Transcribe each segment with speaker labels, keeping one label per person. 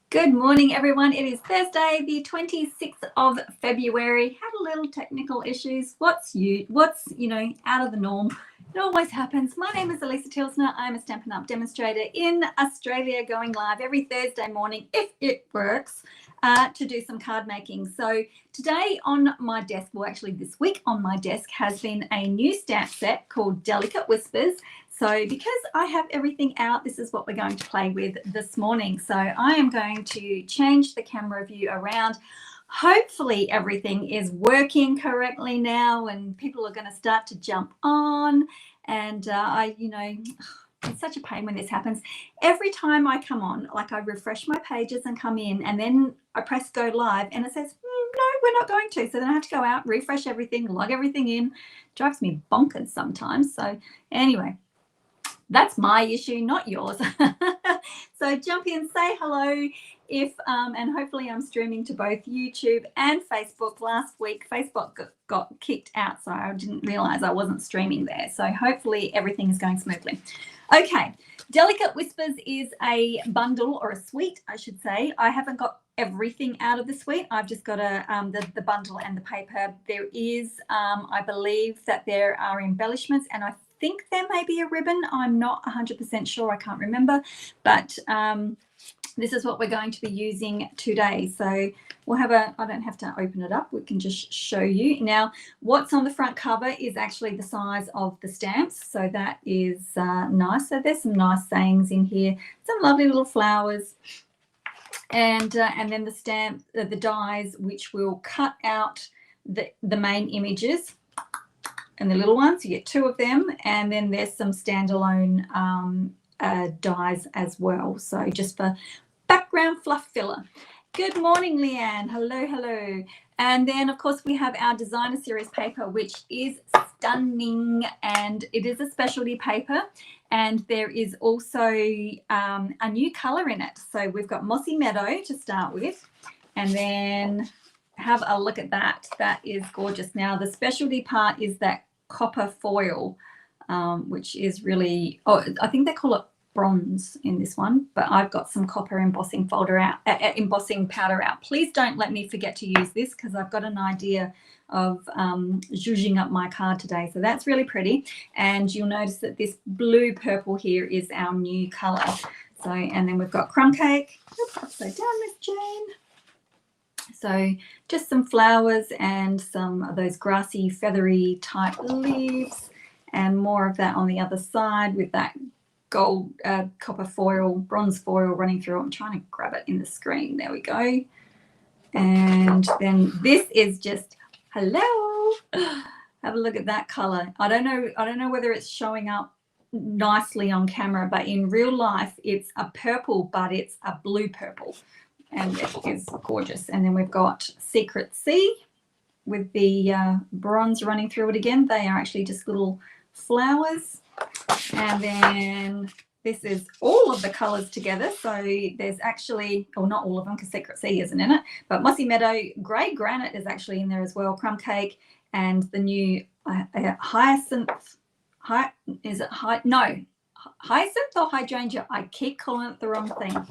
Speaker 1: Good morning, everyone. It is Thursday, the 26th of February. Had a little technical issues. What's out of the norm? It always happens. My name is Alisa Tilsner. I'm a Stampin Up demonstrator in Australia, going live every Thursday morning, if it works, to do some card making. So today on my desk, well, actually this week on my desk, has been a new stamp set called Delicate Whispers. So because I have everything out, this is what we're going to play with this morning. So I am going to change the camera view around. Hopefully everything is working correctly now and people are going to start to jump on. And it's such a pain when this happens. Every time I come on, like I refresh my pages and come in, and then I press go live and it says, no, we're not going to. So then I have to go out, refresh everything, log everything in. Drives me bonkers sometimes. So anyway, that's my issue, not yours. So jump in, say hello, and hopefully I'm streaming to both YouTube and Facebook. Last week Facebook got kicked out, so I didn't realize I wasn't streaming there. So hopefully everything is going smoothly. Okay, Delicate Whispers is a bundle, or a suite, I should say. I haven't got everything out of the suite. I've just got the bundle and the paper. There is, I believe that there are embellishments, and I think there may be a ribbon. I'm not 100% sure. I can't remember, but this is what we're going to be using today. So we'll have I don't have to open it up. We can just show you. Now, what's on the front cover is actually the size of the stamps. So that is nice. So there's some nice sayings in here, some lovely little flowers. And then the stamp, the dies, which will cut out the main images and the little ones. You get two of them, and then there's some standalone dies as well. So just for background fluff filler. Good morning, Leanne. Hello, hello. And then, of course, we have our designer series paper, which is stunning, and it is a specialty paper. And there is also a new color in it. So we've got Mossy Meadow to start with, and then have a look at that. That is gorgeous. Now, the specialty part is that copper foil, which is really, I think they call it bronze in this one, but I've got some copper embossing powder out. Please don't let me forget to use this, because I've got an idea of zhuzhing up my card today. So that's really pretty. And you'll notice that this blue purple here is our new color. So, and then we've got crumb cake. Oops, upside down, Miss Jane. So just some flowers and some of those grassy, feathery type leaves, and more of that on the other side with that gold copper foil, bronze foil running through it. I'm trying to grab it in the screen. There we go. And then this is just, hello. Have a look at that color. I don't know whether it's showing up nicely on camera, but in real life it's a purple, but it's a blue purple. And it is gorgeous. And then we've got Secret Sea with the bronze running through it again. They are actually just little flowers. And then this is all of the colors together. So there's actually, or not all of them, because Secret Sea isn't in it, but Mossy Meadow, Grey Granite is actually in there as well, Crumb Cake, and the new Hyacinth, Hyacinth or Hydrangea? I keep calling it the wrong thing.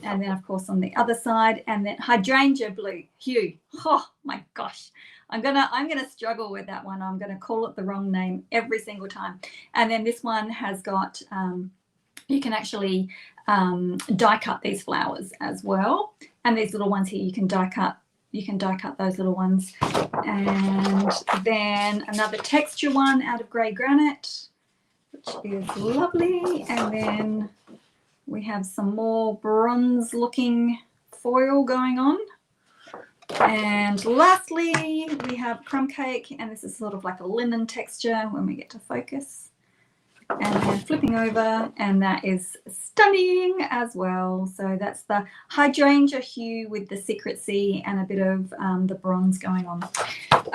Speaker 1: And then, of course, on the other side, and then Hydrangea Blue Hue. Oh my gosh, I'm gonna struggle with that one. I'm gonna call it the wrong name every single time. And then this one has got, you can actually die cut these flowers as well. And these little ones here, you can die cut. You can die cut those little ones. And then another texture one out of Grey Granite, which is lovely. And then we have some more bronze looking foil going on. And lastly, we have Crumb Cake, and this is sort of like a linen texture when we get to focus. And then flipping over, and that is stunning as well. So that's the Hydrangea Hue with the Secret Sea and a bit of the bronze going on.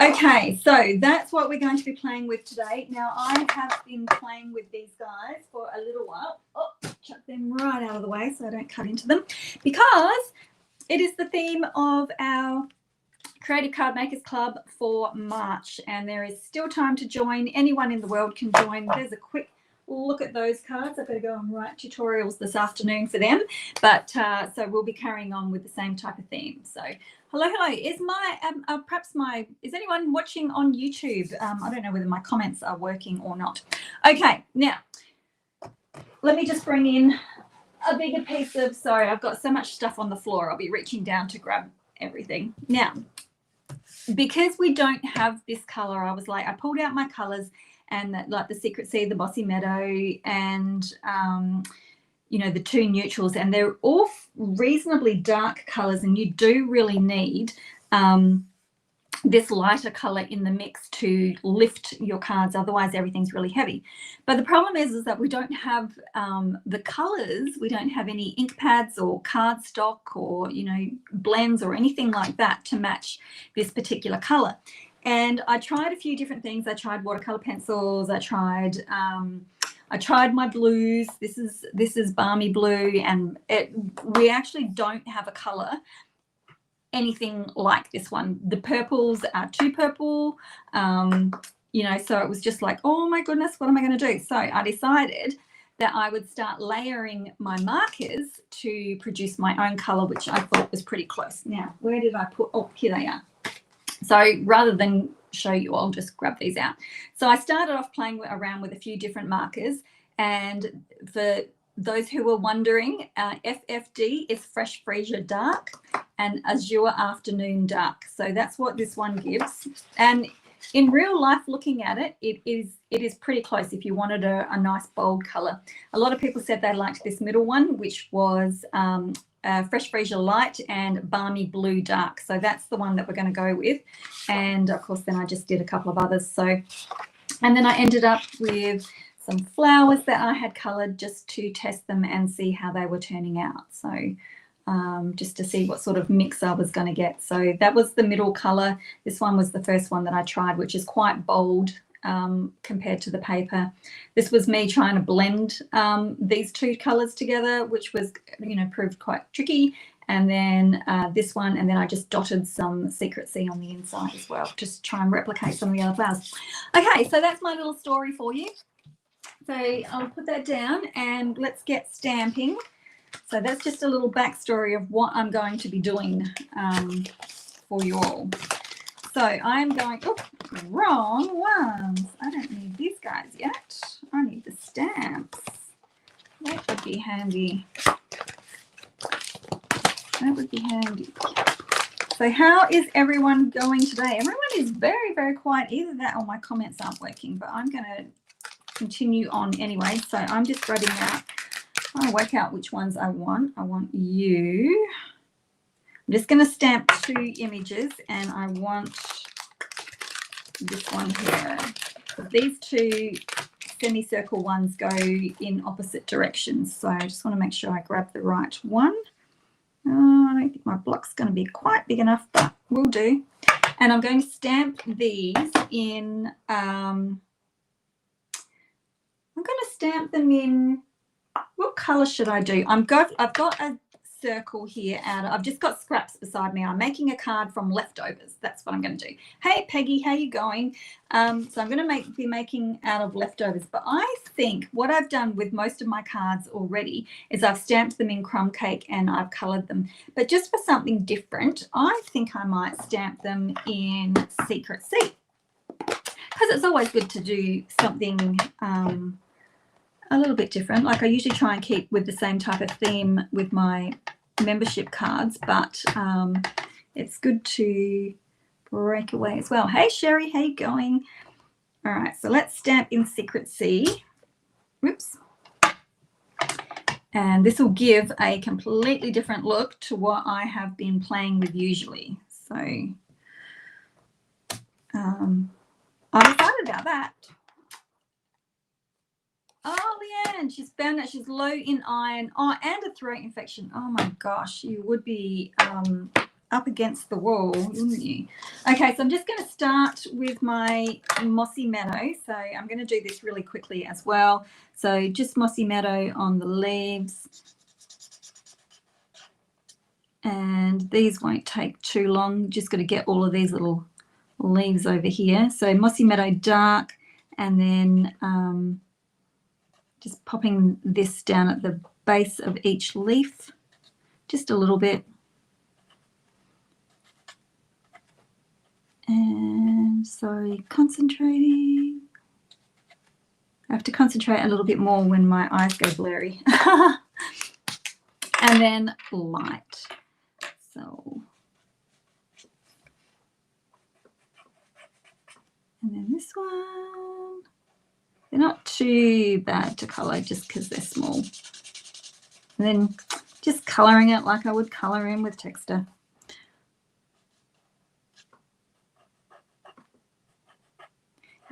Speaker 1: Okay, so that's what we're going to be playing with today. Now, I have been playing with these guys for a little while. Oh, chuck them right out of the way so I don't cut into them, because it is the theme of our Creative Card Makers Club for March, and there is still time to join. Anyone in the world can join. There's a quick look at those cards. I've got to go and write tutorials this afternoon for them. But so we'll be carrying on with the same type of theme. So hello. Is is anyone watching on YouTube? I don't know whether my comments are working or not. Okay, now let me just bring in a bigger piece of, sorry, I've got so much stuff on the floor. I'll be reaching down to grab everything. Now, because we don't have this color, I was like, I pulled out my colors and like the Secret Sea, the Bossy Meadow, and you know, the two neutrals, and they're all reasonably dark colors, and you do really need this lighter color in the mix to lift your cards, otherwise everything's really heavy. But the problem is that we don't have the colors, we don't have any ink pads or cardstock or, you know, blends or anything like that to match this particular color. And I tried a few different things. I tried watercolor pencils, I tried my blues. This is balmy blue, and we actually don't have a color anything like this one. The purples are too purple, you know, so it was just like, oh my goodness, what am I going to do? So I decided that I would start layering my markers to produce my own color, which I thought was pretty close. Now, where did I put? Oh, here they are. So rather than show you, I'll just grab these out. So I started off playing around with a few different markers, and for those who were wondering, FFD is Fresh Freesia Dark and Azure Afternoon Dark. So that's what this one gives. And in real life, looking at it, it is pretty close if you wanted a nice bold color. A lot of people said they liked this middle one, which was Fresh Freesia Light and Balmy Blue Dark. So that's the one that we're going to go with. And of course, then I just did a couple of others. So, and then I ended up with some flowers that I had colored just to test them and see how they were turning out. So just to see what sort of mix I was going to get. So that was the middle color. This one was the first one that I tried, which is quite bold compared to the paper. This was me trying to blend these two colors together, which was, you know, proved quite tricky. And then this one, and then I just dotted some Secret Sea on the inside as well, just try and replicate some of the other flowers. Okay, so that's my little story for you. So I'll put that down and let's get stamping. So that's just a little backstory of what I'm going to be doing for you all. So I'm going, oh, wrong ones. I don't need these guys yet. I need the stamps. That would be handy. That would be handy. So how is everyone going today? Everyone is very, very quiet. Either that or my comments aren't working, but I'm going to continue on anyway. So I'm just grabbing out. I'll work out which ones I want. I want you. I'm just going to stamp two images, and I want this one here. These two semicircle ones go in opposite directions. So I just want to make sure I grab the right one. I don't think my block's going to be quite big enough, but we'll do. And I'm going to stamp these in, I'm going to stamp them in, what color should I do? I've got a circle here I've just got scraps beside me. I'm making a card from leftovers. That's what I'm going to do. Hey Peggy, how you going? So I'm going to be making out of leftovers, but I think what I've done with most of my cards already is I've stamped them in crumb cake and I've colored them. But just for something different, I think I might stamp them in Secret Sea, because it's always good to do something a little bit different. Like I usually try and keep with the same type of theme with my membership cards, but it's good to break away as well. Hey Sherry, how you going? All right, so let's stamp in Secret Sea. Whoops. And this will give a completely different look to what I have been playing with usually. So I'm excited about that. Oh, Leanne, she's found that she's low in iron. Oh, and a throat infection. Oh my gosh, you would be up against the wall, wouldn't you? Okay, so I'm just going to start with my Mossy Meadow. So I'm going to do this really quickly as well. So just Mossy Meadow on the leaves. And these won't take too long. Just got to get all of these little leaves over here. So Mossy Meadow Dark, and then Just popping this down at the base of each leaf, just a little bit. And so concentrating. I have to concentrate a little bit more when my eyes go blurry. And then light. So, and then this one. They're not too bad to colour just because they're small. And then just colouring it like I would colour in with texture.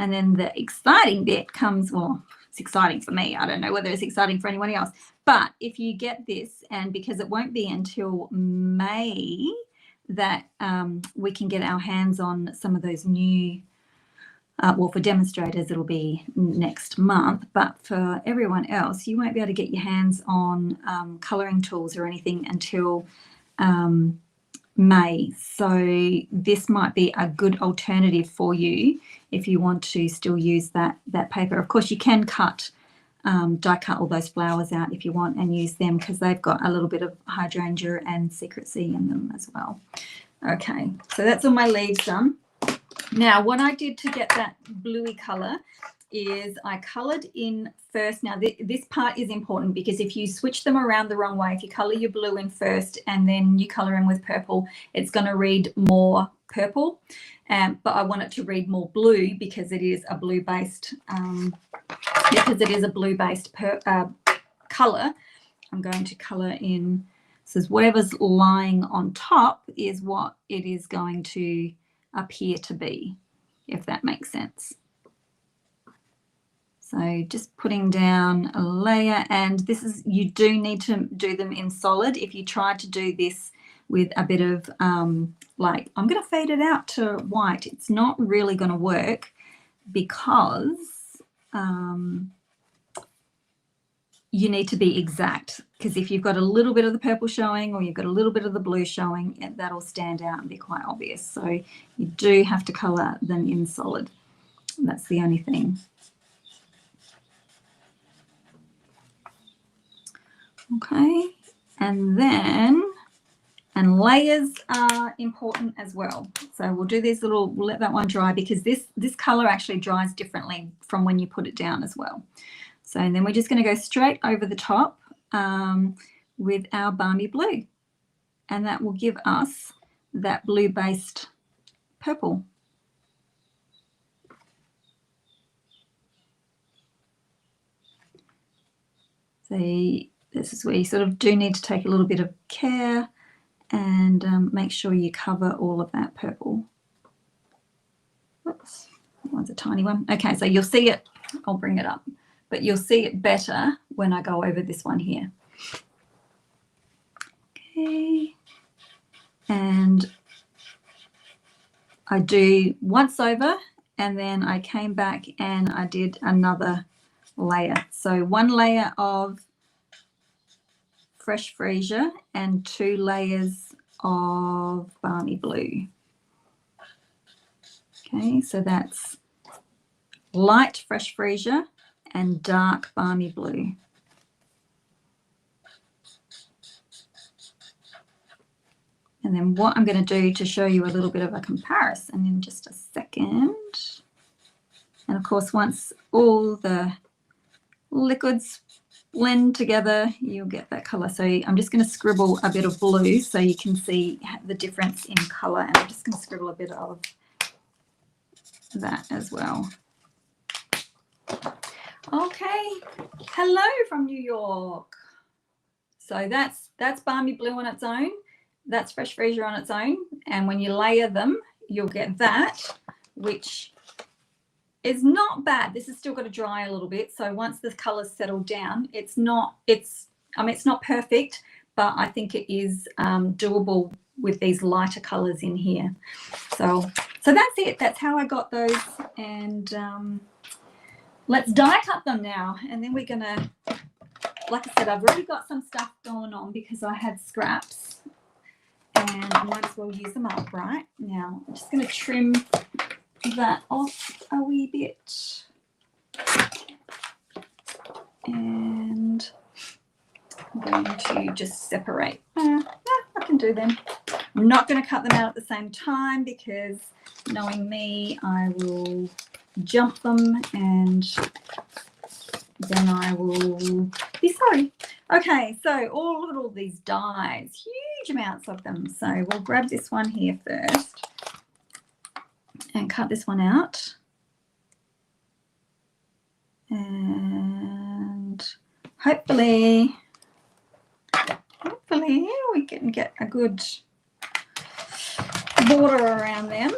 Speaker 1: And then the exciting bit comes, well, it's exciting for me. I don't know whether it's exciting for anyone else. But if you get this, and because it won't be until May that we can get our hands on some of those new, well, for demonstrators, it'll be next month. But for everyone else, you won't be able to get your hands on colouring tools or anything until May. So this might be a good alternative for you if you want to still use that paper. Of course, you can die cut all those flowers out if you want and use them because they've got a little bit of hydrangea and secrecy in them as well. Okay, so that's all my leaves done. Now, what I did to get that bluey colour is I coloured in first. Now, this part is important because if you switch them around the wrong way, if you colour your blue in first and then you colour in with purple, it's going to read more purple. But I want it to read more blue because it is a blue-based colour. I'm going to colour in, so whatever's lying on top is what it is going to appear to be, if that makes sense. So just putting down a layer, and this is, you do need to do them in solid. If you try to do this with a bit of like, I'm going to fade it out to white, it's not really going to work because you need to be exact, because if you've got a little bit of the purple showing or you've got a little bit of the blue showing, that'll stand out and be quite obvious. So you do have to colour them in solid. That's the only thing. Okay, and then, and layers are important as well. So we'll do this little, we'll let that one dry because this colour actually dries differently from when you put it down as well. So and then we're just going to go straight over the top with our balmy blue, and that will give us that blue-based purple. So this is where you sort of do need to take a little bit of care and make sure you cover all of that purple. Oops, that one's a tiny one. Okay, so you'll see it, I'll bring it up, but you'll see it better when I go over this one here. Okay, and I do once over and then I came back and I did another layer. So one layer of fresh freesia and 2 layers of balmy blue. Okay, so that's light fresh freesia and dark balmy blue. And then what I'm going to do to show you a little bit of a comparison in just a second. And of course, once all the liquids blend together, you'll get that color. So I'm just going to scribble a bit of blue so you can see the difference in color. And I'm just going to scribble a bit of that as well. Okay, hello from New York. So that's balmy blue on its own. That's fresh freesia on its own. And when you layer them, you'll get that, which is not bad. This has still got to dry a little bit. So once the colors settle down, I mean, it's not perfect, but I think it is doable with these lighter colors in here. So that's it. That's how I got those. And let's die cut them now. And then we're going to, like I said, I've already got some stuff going on because I had scraps. And I might as well use them up right now. I'm just going to trim that off a wee bit. And I'm going to just separate. I can do them. I'm not going to cut them out at the same time because knowing me, I will jump them and then I will be sorry. Okay, so look at all these dies, huge amounts of them. So we'll grab this one here first and cut this one out. And hopefully we can get a good border around them.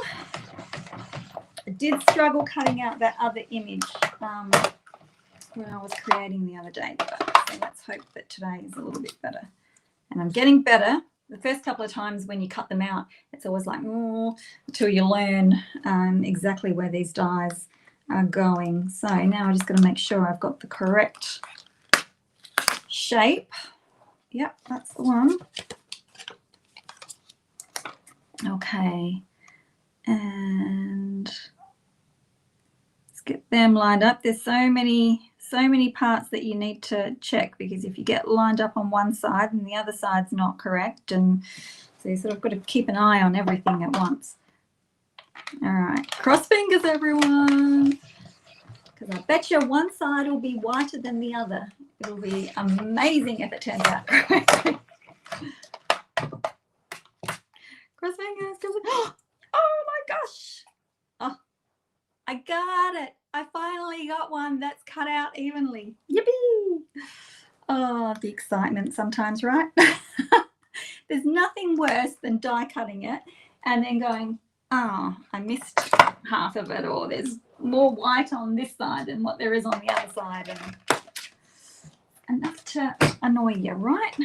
Speaker 1: I did struggle cutting out that other image when I was creating the other day, but so let's hope that today is a little bit better. And I'm getting better. The first couple of times when you cut them out, it's always like, oh, until you learn exactly where these dies are going. So now I just got to make sure I've got the correct shape. Yep, that's the one. Okay, and let's get them lined up. There's so many parts that you need to check, because if you get lined up on one side and the other side's not correct, and so you sort of got to keep an eye on everything at once. All right, cross fingers, everyone, because I bet you one side will be whiter than the other. It'll be amazing if it turns out correctly. Cross fingers. Oh my gosh. Oh, I got it. I finally got one that's cut out evenly. Yippee. Oh, the excitement sometimes, right? There's nothing worse than die cutting it and then going, oh, I missed half of it, or there's more white on this side than what there is on the other side. And enough to annoy you, right?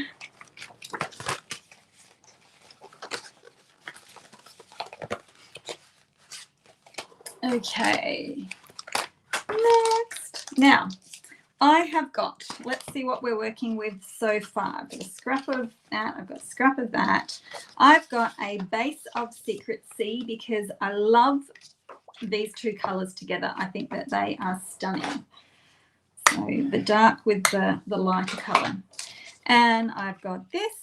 Speaker 1: Okay, next. Now, I have got, let's see what we're working with so far. I've got a scrap of that, I've got a scrap of that. I've got a base of Secret Sea because I love these two colours together. I think that they are stunning. So the dark with the lighter colour. And I've got this.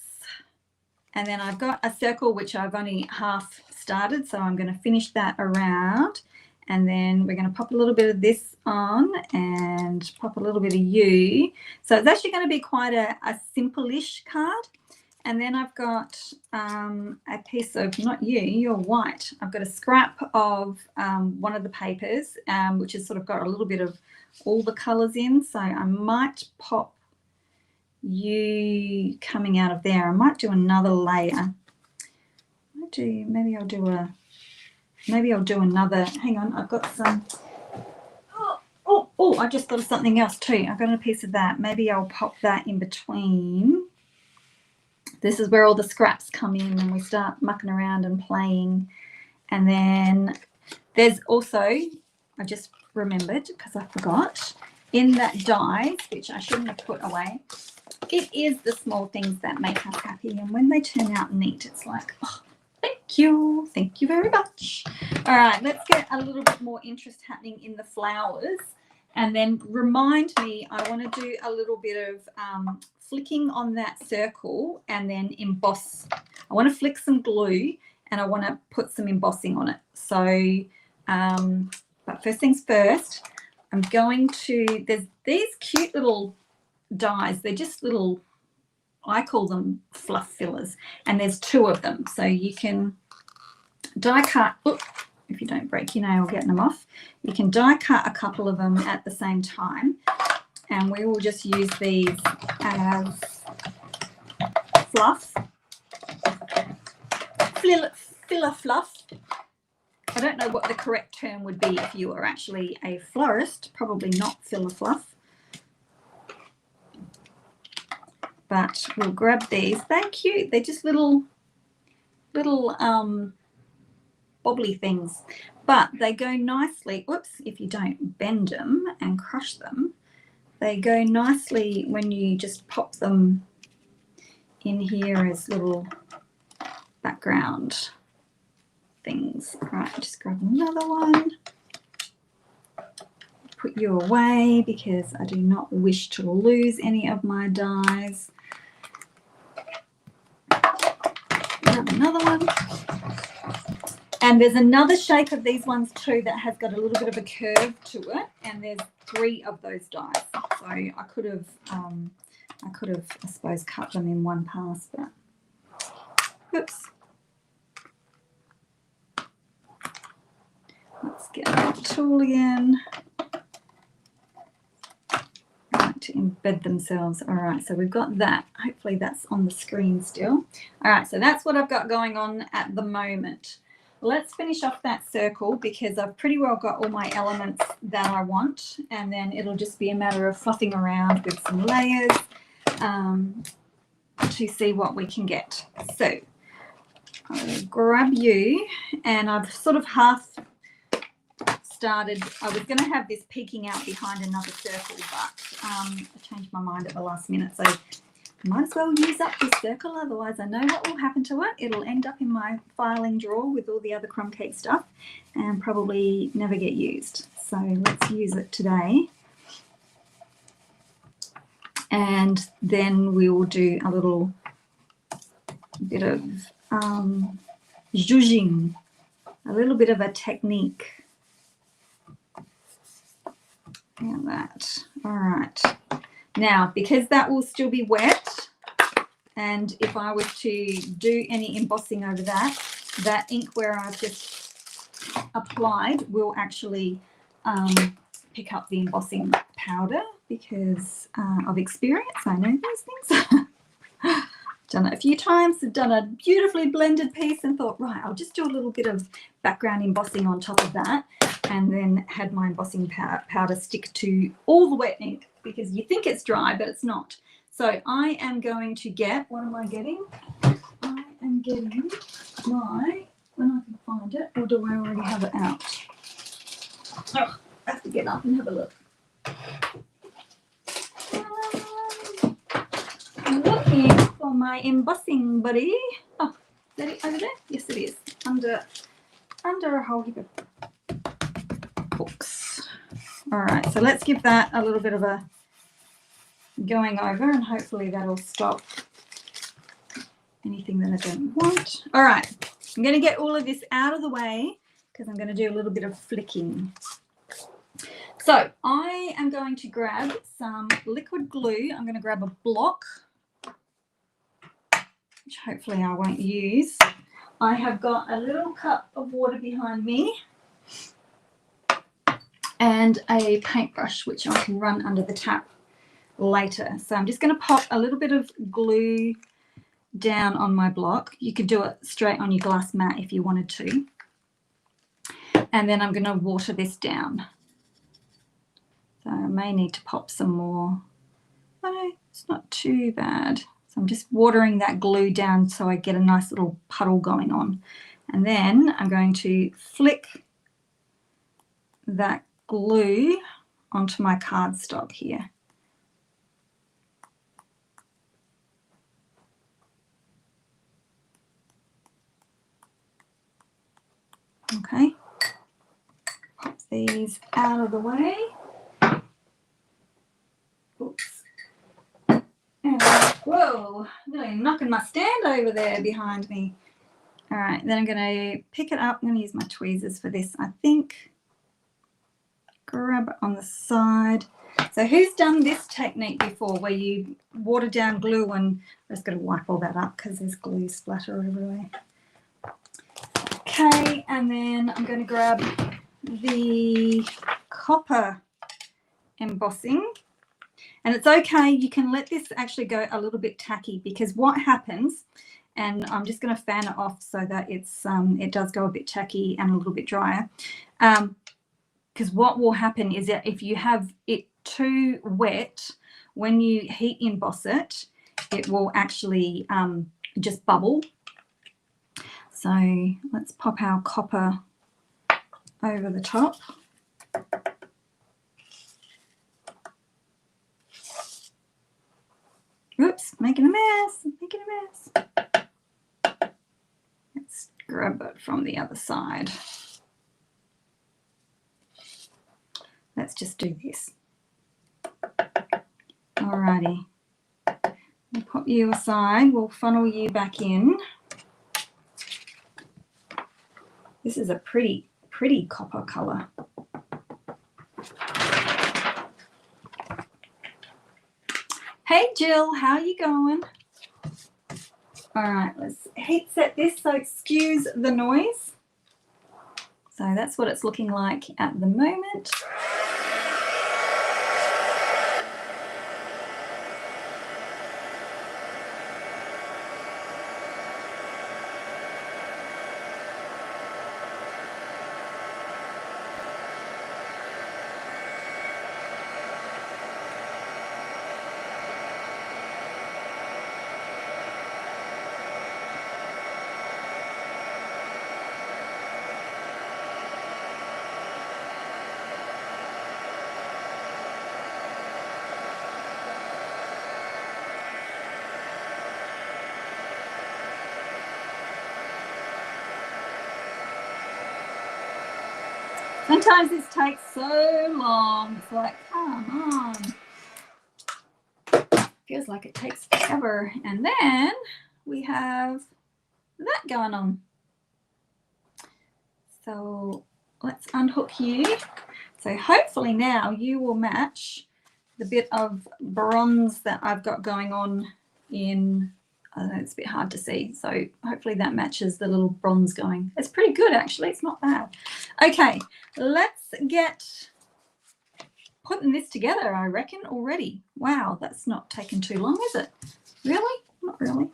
Speaker 1: And then I've got a circle which I've only half started, so I'm going to finish that around. And then we're going to pop a little bit of this on and pop a little bit of U. So it's actually going to be quite a simple-ish card. And then I've got a piece of, not you, you're white. I've got a scrap of one of the papers, which has sort of got a little bit of all the colours in. So I might pop you coming out of there. I might do another layer. Maybe I'll do another, hang on, I've got some, I just thought of something else too. I've got a piece of that. Maybe I'll pop that in between. This is where all the scraps come in and we start mucking around and playing. And then there's also, I just remembered because I forgot, in that die, which I shouldn't have put away, it is the small things that make us happy. And when they turn out neat, it's like, oh, thank you very much. All right, let's get a little bit more interest happening in the flowers. And then remind me, I want to do a little bit of flicking on that circle and then emboss. I want to flick some glue and I want to put some embossing on it. So, but first things first, I'm going to, there's these cute little dies. They're just little, I call them fluff fillers, and there's two of them. So you can die cut, if you don't break your nail getting them off, you can die cut a couple of them at the same time, and we will just use these as fluff, filler fluff. I don't know what the correct term would be if you were actually a florist, probably not filler fluff. But we'll grab these. They're cute. They're just little bobbly things, but they go nicely. Whoops, if you don't bend them and crush them, they go nicely when you just pop them in here as little background things. Right, just grab another one. put you away because I do not wish to lose any of my dies. Grab another one. And there's another shape of these ones too that has got a little bit of a curve to it, and there's 3 of those dies. So I could have, I suppose, cut them in one pass, but oops. Let's get that tool again. Right, to embed themselves. All right, so we've got that. Hopefully that's on the screen still. All right, so that's what I've got going on at the moment. Let's finish off that circle because I've pretty well got all my elements that I want, and then it'll just be a matter of fluffing around with some layers to see what we can get. So I'll grab you, and I've sort of half started. I was going to have this peeking out behind another circle, but I changed my mind at the last minute, so might as well use up this circle, otherwise I know what will happen to it. It'll end up in my filing drawer with all the other crumb cake stuff and probably never get used. So let's use it today. And then we will do a little bit of zhuzhing, a little bit of a technique. Like that. All right. Now, because that will still be wet, and if I was to do any embossing over that, that ink where I've just applied will actually pick up the embossing powder because of experience. I know these things. Done it a few times, I've done a beautifully blended piece and thought, right, I'll just do a little bit of background embossing on top of that, and then had my embossing powder stick to all the wet ink because you think it's dry, but it's not. So I am going to get, what am I getting? I am getting my, when I can find it, or do I already have it out? Oh, I have to get up and have a look. I'm looking for my embossing buddy. Oh, is that it over there? Yes, it is. Under a whole heap of books. All right, so let's give that a little bit of a going over, and hopefully that'll stop anything that I don't want. All right, I'm going to get all of this out of the way because I'm going to do a little bit of flicking. So I am going to grab some liquid glue. I'm going to grab a block, which hopefully I won't use. I have got a little cup of water behind me and a paintbrush, which I can run under the tap later. So I'm just going to pop a little bit of glue down on my block. You could do it straight on your glass mat if you wanted to. And then I'm going to water this down. So I may need to pop some more. Oh no, it's not too bad. So I'm just watering that glue down so I get a nice little puddle going on. And then I'm going to flick that glue onto my cardstock here. Okay, pop these out of the way. Oops. And, whoa, nearly knocking my stand over there behind me. All right, then I'm going to pick it up. I'm going to use my tweezers for this, I think. Grab it on the side. So who's done this technique before where you water down glue, and I'm just going to wipe all that up because there's glue splatter everywhere. Okay, and then I'm going to grab the copper embossing, and it's okay, you can let this actually go a little bit tacky because what happens, and I'm just going to fan it off so that it's it does go a bit tacky and a little bit drier, because what will happen is that if you have it too wet, when you heat emboss it, it will actually just bubble. So let's pop our copper over the top. Oops, making a mess, making a mess. Let's grab it from the other side. let's just do this. Alrighty. I'll pop you aside. We'll funnel you back in. This is a pretty copper color. Hey Jill, how are you going? All right, let's heat set this so it skews the noise. So that's what it's looking like at the moment. Sometimes this takes so long. It's like, come on. Feels like it takes forever. And then we have that going on. So let's unhook you. So hopefully now you will match the bit of bronze that I've got going on in, I don't know, it's a bit hard to see. So hopefully that matches the little bronze going. It's pretty good actually, it's not bad. Okay, let's get putting this together, I reckon, already. Wow, that's not taken too long, is it? Really? Not really.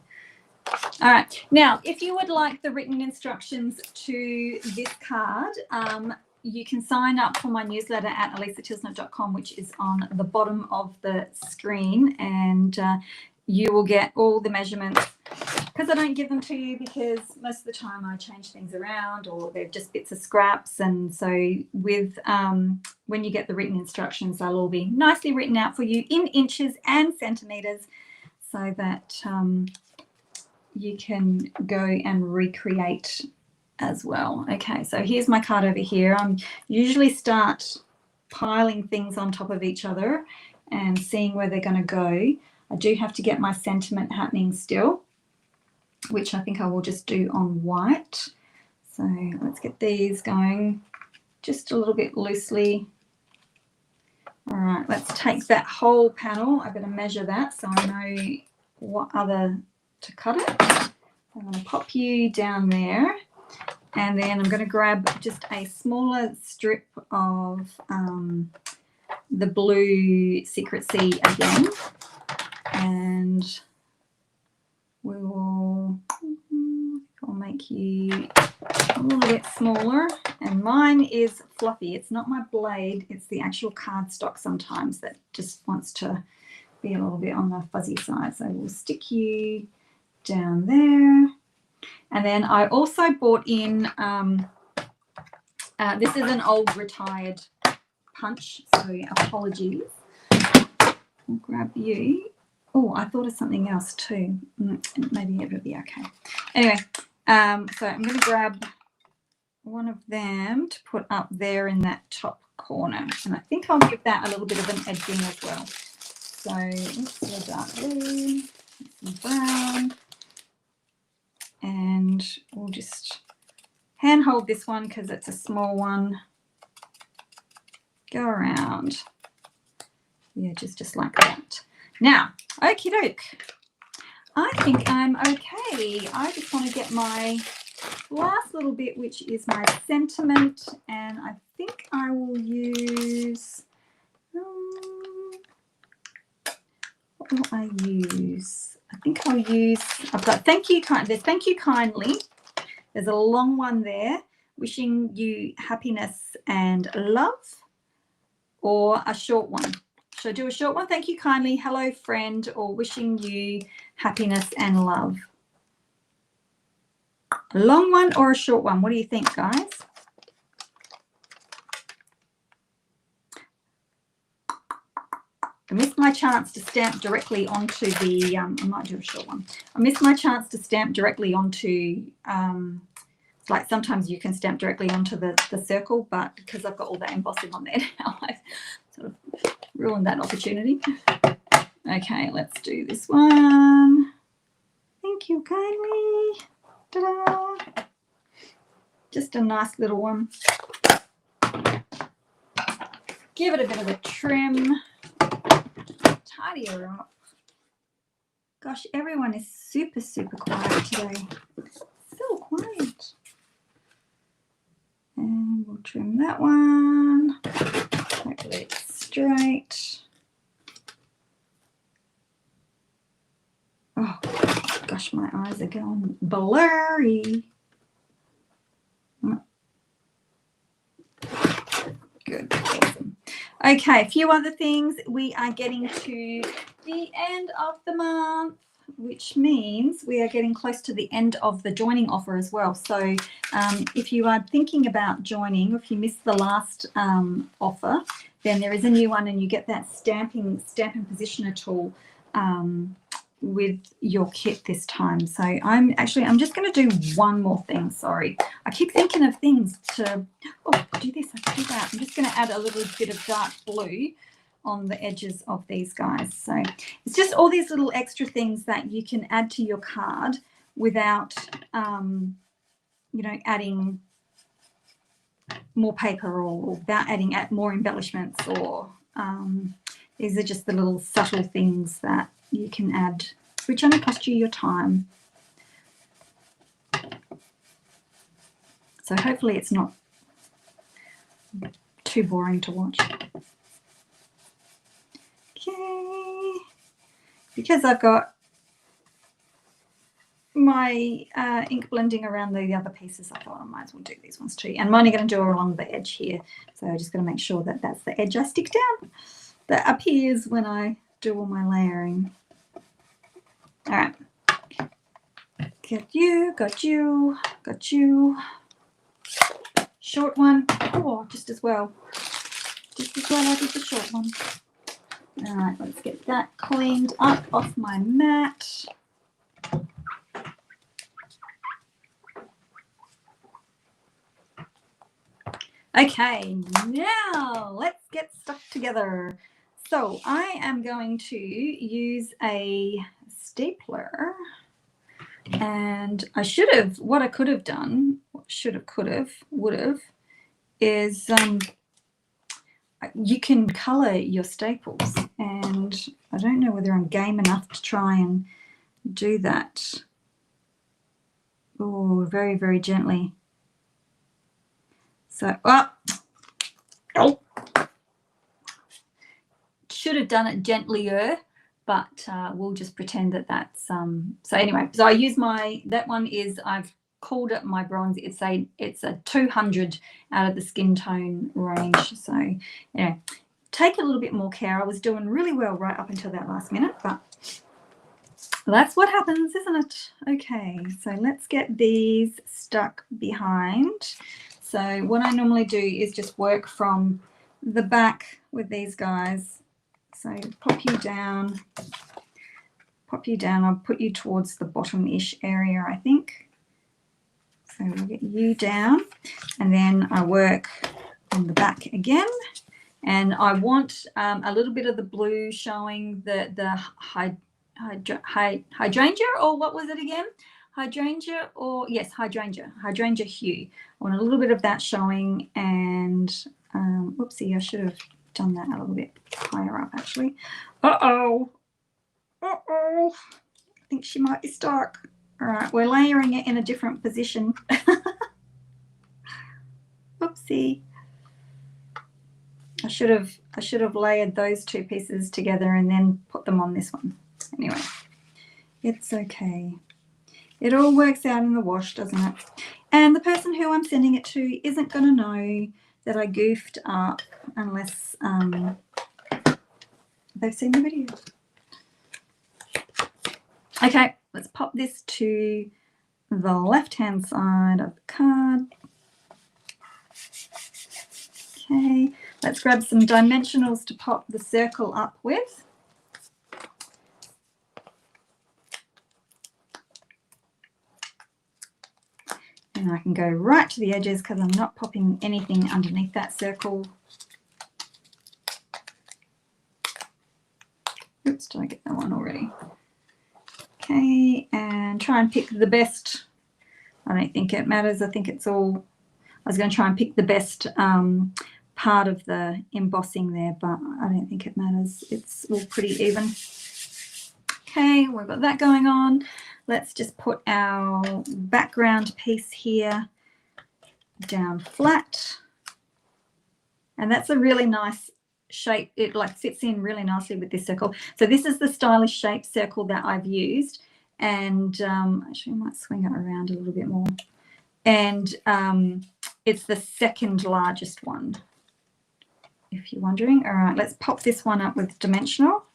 Speaker 1: All right, now if you would like the written instructions to this card, you can sign up for my newsletter at alisatilsner.com, which is on the bottom of the screen, and you will get all the measurements, because I don't give them to you because most of the time I change things around or they're just bits of scraps. And so with when you get the written instructions, they'll all be nicely written out for you in inches and centimeters, so that you can go and recreate as well. Okay, so here's my card over here. I usually start piling things on top of each other and seeing where they're going to go. I do have to get my sentiment happening still, which I think I will just do on white. So let's get these going just a little bit loosely. All right, let's take that whole panel. I better measure that so I know what other to cut it. I'm going to pop you down there, and then I'm going to grab just a smaller strip of the blue Secret Sea again, and we will, I'll make you a little bit smaller. And mine is fluffy. It's not my blade, it's the actual cardstock sometimes that just wants to be a little bit on the fuzzy side. So we'll stick you down there. And then I also bought in, this is an old retired punch, so apologies. I'll grab you. Oh, I thought of something else too. Maybe it'll be okay. Anyway, so I'm going to grab one of them to put up there in that top corner. And I think I'll give that a little bit of an edging as well. So let's do a dark blue, some brown, and we'll just hand hold this one because it's a small one. Go around. Yeah, just like that. Now, okie doke. I think I'm okay. I just want to get my last little bit, which is my sentiment, and I think I will use, what will I use? I think I'll use, I've got thank you kind, there's thank you kindly. There's a long one there, wishing you happiness and love, or a short one. Should I do a short one? Thank you kindly, hello friend, or wishing you happiness and love? A long one or a short one? What do you think, guys? I missed my chance to stamp directly onto the, I might do a short one. I missed my chance to stamp directly onto like sometimes you can stamp directly onto the circle, but because I've got all that embossing on there now, I've sort of ruined that opportunity. Okay, let's do this one. Thank you kindly. Ta-da! Just a nice little one. Give it a bit of a trim. Tidy her up. Gosh, everyone is super, super quiet today. So quiet. And we'll trim that one. Hopefully it's straight. Oh, gosh, my eyes are going blurry. Good. Awesome. Okay, a few other things. We are getting to the end of the month, which means we are getting close to the end of the joining offer as well. So if you are thinking about joining, if you missed the last offer, then there is a new one and you get that stamping positioner tool with your kit this time. So I'm just going to do one more thing. Sorry, I keep thinking of things to do this, I can do that. I'm just going to add a little bit of dark blue on the edges of these guys. So it's just all these little extra things that you can add to your card without you know, adding more paper or without adding more embellishments, or these are just the little subtle things that you can add, which only cost you your time. So hopefully it's not too boring to watch. Okay, because I've got my ink blending around the other pieces, I thought I might as well do these ones too. And I'm only going to do it along the edge here, so I'm just going to make sure that that's the edge I stick down that appears when I do all my layering. All right, got you, got you, got you. Short one. Oh, just as well. Just as well I did the short one. All right, let's get that cleaned up off my mat. Okay, now let's get stuff together. So I am going to use a stapler, and I should have, what I could have done, should have, could have, would have, is you can color your staples, and I don't know whether I'm game enough to try and do that. Oh, very, very gently. So, oh, should have done it gentlier, but we'll just pretend that that's so anyway. So I use that one is, I've called it my bronze. It's a 200 out of the skin tone range. So you know, take a little bit more care. I was doing really well right up until that last minute, but that's what happens, isn't it? Okay, so let's get these stuck behind. So what I normally do is just work from the back with these guys. So pop you down, I'll put you towards the bottom-ish area, I think. So we'll get you down, and then I work on the back again. And I want a little bit of the blue showing the hydrangea, or what was it again? Hydrangea, or yes, hydrangea hue. I want a little bit of that showing, and whoopsie, I should have done that a little bit higher up actually. Uh-oh. Uh-oh. I think she might be stuck. All right, we're layering it in a different position. Whoopsie. I should have layered those two pieces together and then put them on this one. Anyway, it's okay. It all works out in the wash, doesn't it? And the person who I'm sending it to isn't going to know that I goofed up unless they've seen the video. Okay, let's pop this to the left-hand side of the card. Okay, let's grab some dimensionals to pop the circle up with. And I can go right to the edges because I'm not popping anything underneath that circle. Oops, did I get that one already? Okay, and try and pick the best. I don't think it matters. I think it's all, I was going to try and pick the best part of the embossing there, but I don't think it matters. It's all pretty even. Okay, we've got that going on. Let's just put our background piece here down flat. And that's a really nice shape. It like fits in really nicely with this circle. So this is the stylish shape circle that I've used. And actually I might swing it around a little bit more. And it's the second largest one, if you're wondering. All right, let's pop this one up with dimensional.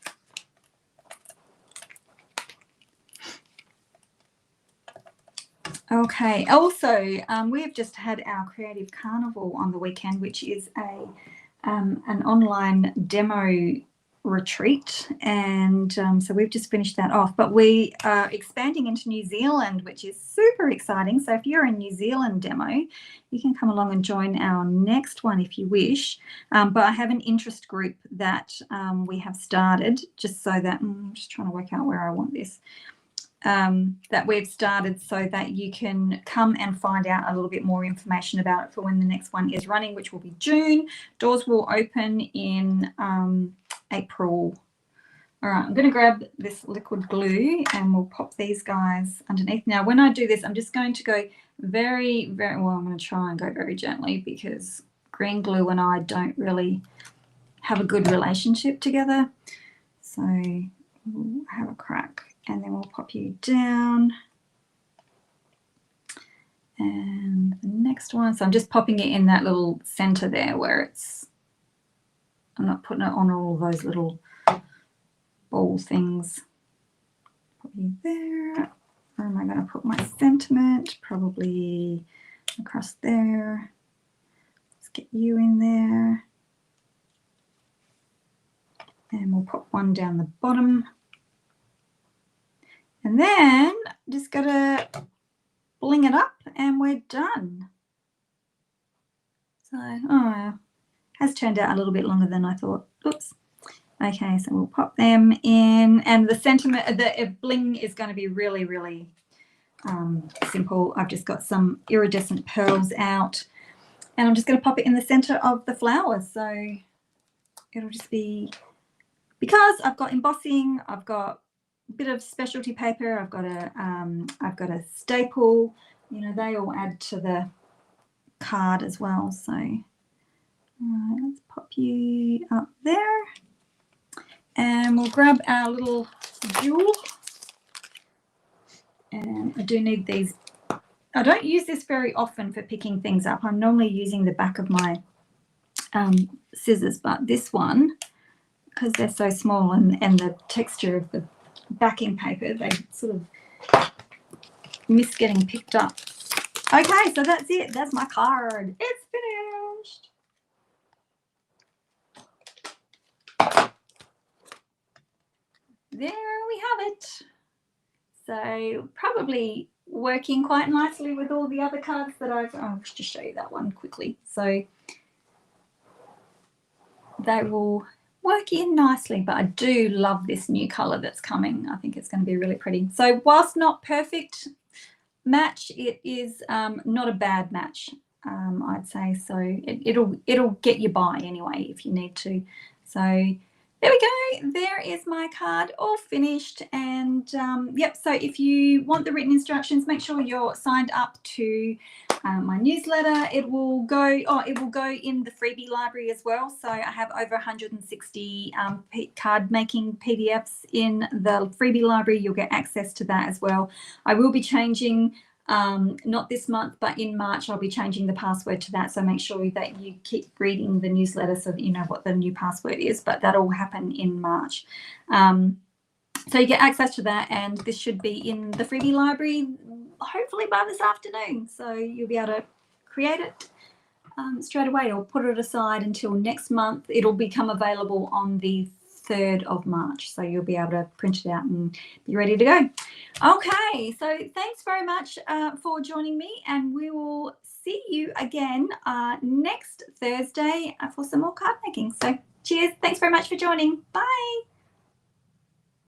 Speaker 1: Okay, also we've just had our Creative Carnival on the weekend, which is an online demo retreat, and so we've just finished that off, but we are expanding into New Zealand, which is super exciting. So if you're a New Zealand demo, you can come along and join our next one if you wish, but I have an interest group that we have started just so that I'm just trying to work out where I want this. That we've started so that you can come and find out a little bit more information about it for when the next one is running, which will be June. Doors will open in April. All right, I'm going to grab this liquid glue and we'll pop these guys underneath. Now, when I do this, I'm just going to go very, very, well, I'm going to try and go very gently because green glue and I don't really have a good relationship together. So we'll have a crack. And then we'll pop you down. And the next one, so I'm just popping it in that little center there where it's, I'm not putting it on all those little ball things. Put you there. Where am I going to put my sentiment? Probably across there. Let's get you in there. And we'll put one down the bottom. And then just got to bling it up and we're done. So, oh, has turned out a little bit longer than I thought. Oops. Okay, so we'll pop them in, and the sentiment, the bling is going to be really, really simple. I've just got some iridescent pearls out, and I'm just going to pop it in the center of the flowers. So it'll just be, because I've got embossing, I've got bit of specialty paper, I've got a staple, you know, they all add to the card as well. So let's pop you up there and we'll grab our little jewel, and I do need these. I don't use this very often for picking things up. I'm normally using the back of my scissors, but this one, because they're so small and the texture of the backing paper, they sort of miss getting picked up. Okay, so that's it. That's my card. It's finished. There we have it. So probably working quite nicely with all the other cards that I'll just show you that one quickly. So they will work in nicely, but I do love this new color that's coming. I think it's going to be really pretty. So whilst not perfect match, it is not a bad match, I'd say. So it'll get you by anyway if you need to. So there we go. There is my card all finished. And yep, so if you want the written instructions, make sure you're signed up to my newsletter. It will go in the freebie library as well. So I have over 160 card making PDFs in the freebie library. You'll get access to that as well. I will be changing, not this month, but in March, I'll be changing the password to that. So make sure that you keep reading the newsletter so that you know what the new password is, but that'll happen in March. So you get access to that, and this should be in the freebie library hopefully by this afternoon. So you'll be able to create it straight away or put it aside until next month. It'll become available on the 3rd of March. So you'll be able to print it out and be ready to go. Okay, so thanks very much for joining me, and we will see you again next Thursday for some more card making. So cheers. Thanks very much for joining. Bye.